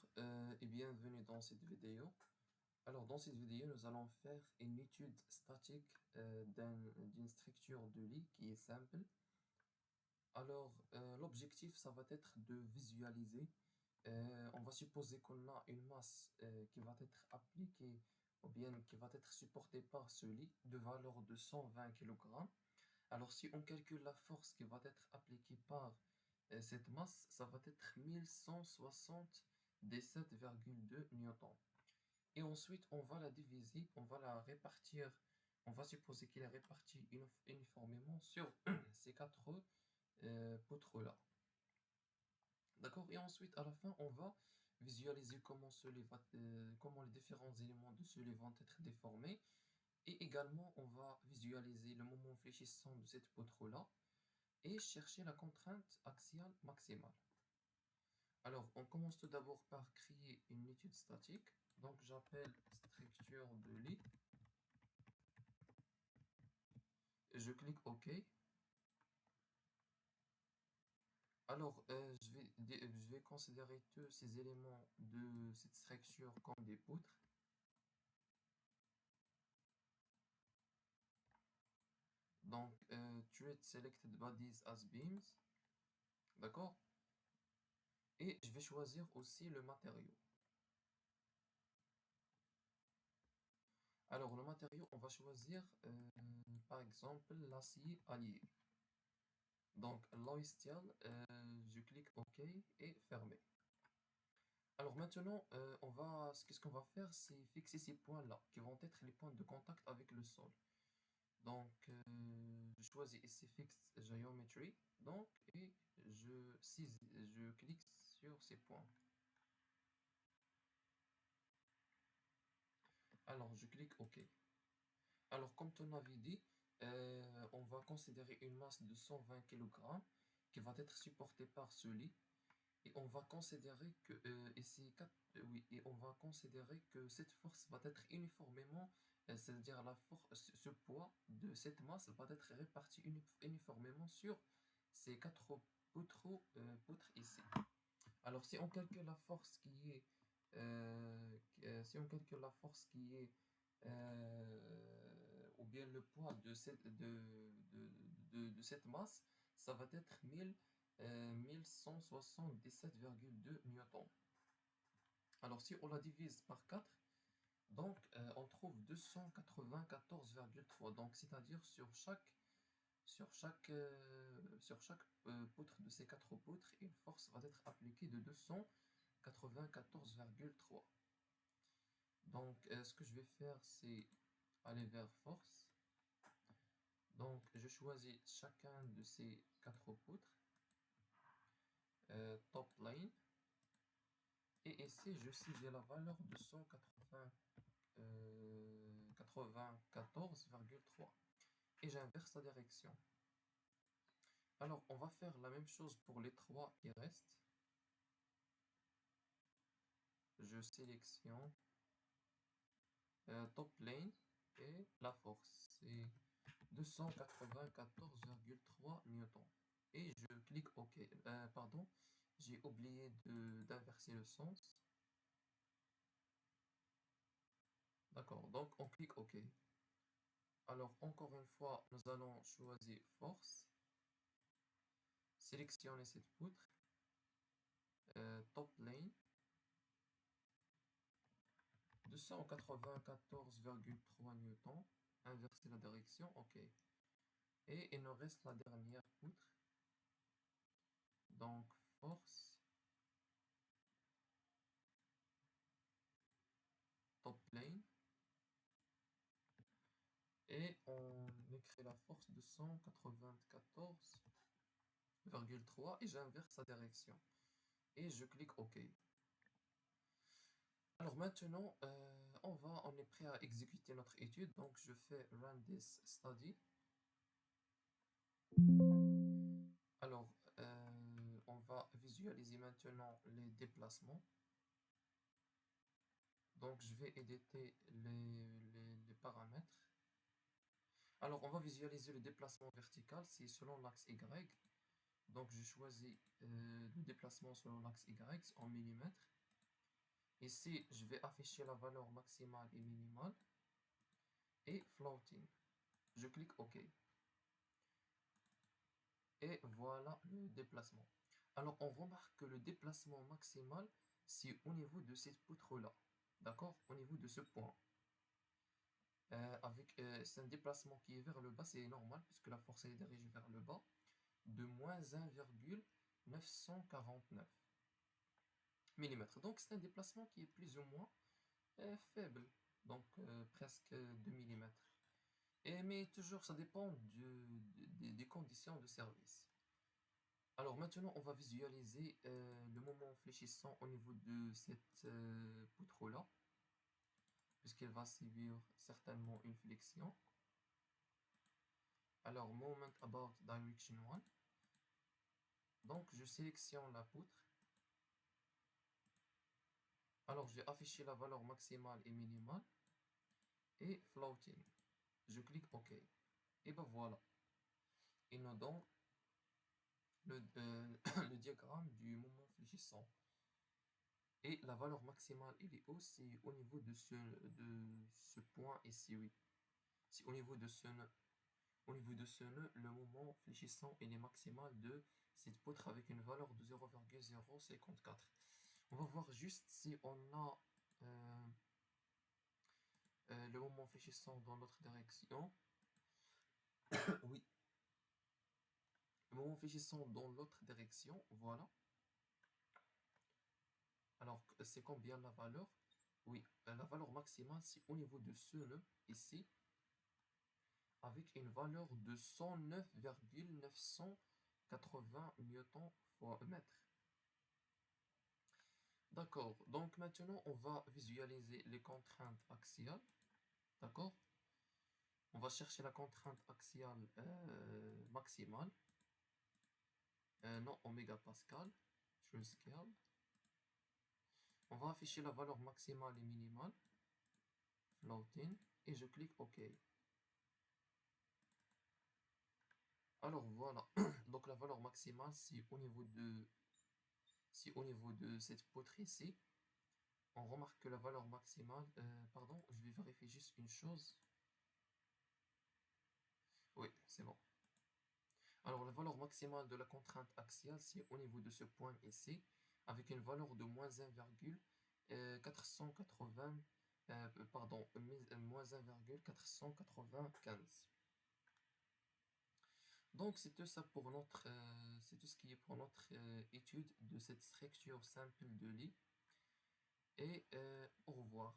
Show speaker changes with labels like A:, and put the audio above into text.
A: Bonjour et bienvenue dans cette vidéo. Alors dans cette vidéo, nous allons faire une étude statique d'une structure de lit qui est simple. Alors l'objectif, ça va être de visualiser. On va supposer qu'on a une masse qui va être appliquée ou bien qui va être supportée par ce lit de valeur de 120 kg. Alors si on calcule la force qui va être appliquée par cette masse, ça va être 1177,2 newtons. Et ensuite, on va la diviser, on va la répartir, on va supposer qu'elle est répartie uniformément sur ces quatre poutres-là. D'accord? Et ensuite, à la fin, on va visualiser comment les différents éléments de ce lit vont être déformés. Et également, on va visualiser le moment fléchissant de cette poutre-là et chercher la contrainte axiale maximale. Alors, on commence tout d'abord par créer une étude statique. Donc, j'appelle structure de lit. Je clique OK. Alors, je vais considérer tous ces éléments de cette structure comme des poutres. Donc, treat selected bodies as beams. D'accord? Et je vais choisir aussi le matériau. Alors, le matériau, on va choisir par exemple l'acier allié. Donc, l'OSTL, je clique OK et fermer. Alors maintenant, qu'est-ce qu'on va faire, c'est fixer ces points-là, qui vont être les points de contact avec le sol. Donc, je choisis ici Fix Geometry, donc, et je clique sur ces points. Alors, je clique OK. Alors, comme on avait dit, on va considérer une masse de 120 kg qui va être supportée par ce lit. Et on va considérer que oui, et on va considérer que cette force va être uniformément, c'est-à-dire ce poids de cette masse va être réparti uniformément sur ces quatre poutres ici. Alors si on calcule la force qui est si on calcule la force qui est ou bien le poids de cette masse, ça va être 1177,2 newtons. Alors si on la divise par 4, donc on trouve 294,3. Donc c'est-à-dire sur chaque poutre de ces quatre poutres, une force va être appliquée de 294,3. Donc ce que je vais faire, c'est aller vers force. Donc je choisis chacun de ces quatre poutres, top line, et ici je cible la valeur de 194,3 et j'inverse la direction. Alors on va faire la même chose pour les trois qui restent. Je sélectionne top lane et la force, c'est 294,3 newtons. Et je clique OK. Pardon, j'ai oublié d'inverser le sens. D'accord, donc on clique OK. Alors encore une fois, nous allons choisir force, sélectionner cette poutre, top lane, 294,3 newtons, inverser la direction, OK. Et il nous reste la dernière poutre, donc force, top lane, et on écrit la force de 194,3 et j'inverse sa direction. Et je clique OK. Alors maintenant, on est prêt à exécuter notre étude. Donc je fais Run this study. Alors, on va visualiser maintenant les déplacements. Donc je vais éditer les paramètres. Alors on va visualiser le déplacement vertical, c'est selon l'axe Y. Donc je choisis le déplacement selon l'axe Y en millimètres. Ici, je vais afficher la valeur maximale et minimale et floating. Je clique OK. Et voilà le déplacement. Alors, on remarque que le déplacement maximal, c'est au niveau de cette poutre-là. D'accord? Au niveau de ce point. C'est un déplacement qui est vers le bas, c'est normal, puisque la force est dirigée vers le bas, de moins 1,949 mm. Donc, c'est un déplacement qui est plus ou moins faible, donc presque 2 mm. Mais toujours, ça dépend des conditions de service. Alors maintenant, on va visualiser le moment fléchissant au niveau de cette poutre-là, puisqu'elle va subir certainement une flexion. Alors, moment about direction 1. Donc, je sélectionne la poutre. Alors, je vais afficher la valeur maximale et minimale. Et floating. Je clique OK. Et ben voilà. Il nous donne le diagramme du moment fléchissant. Et la valeur maximale, il est aussi au niveau de ce point ici, oui. C'est au niveau de ce nœud. Au niveau de ce nœud, le moment fléchissant il est maximal de cette poutre avec une valeur de 0,054. On va voir juste si on a le moment fléchissant dans l'autre direction. Oui. Le moment fléchissant dans l'autre direction, voilà. Alors, c'est combien la valeur? Oui, la valeur maximale, c'est au niveau de ce nœud, ici, avec une valeur de 109,980 newtons fois mètre. D'accord, donc maintenant, on va visualiser les contraintes axiales. D'accord? On va chercher la contrainte axiale maximale. Non, oméga pascal. True scale. On va afficher la valeur maximale et minimale. Floating. Et je clique OK. Alors voilà. Donc la valeur maximale, c'est au niveau de cette poutre ici. On remarque que la valeur maximale... pardon, je vais vérifier juste une chose. Oui, c'est bon. Alors la valeur maximale de la contrainte axiale, c'est au niveau de ce point ici, avec une valeur de moins 1,480, moins 1,495. Donc c'est tout ça pour c'est tout ce qui est pour notre étude de cette structure simple de lit. Et au revoir.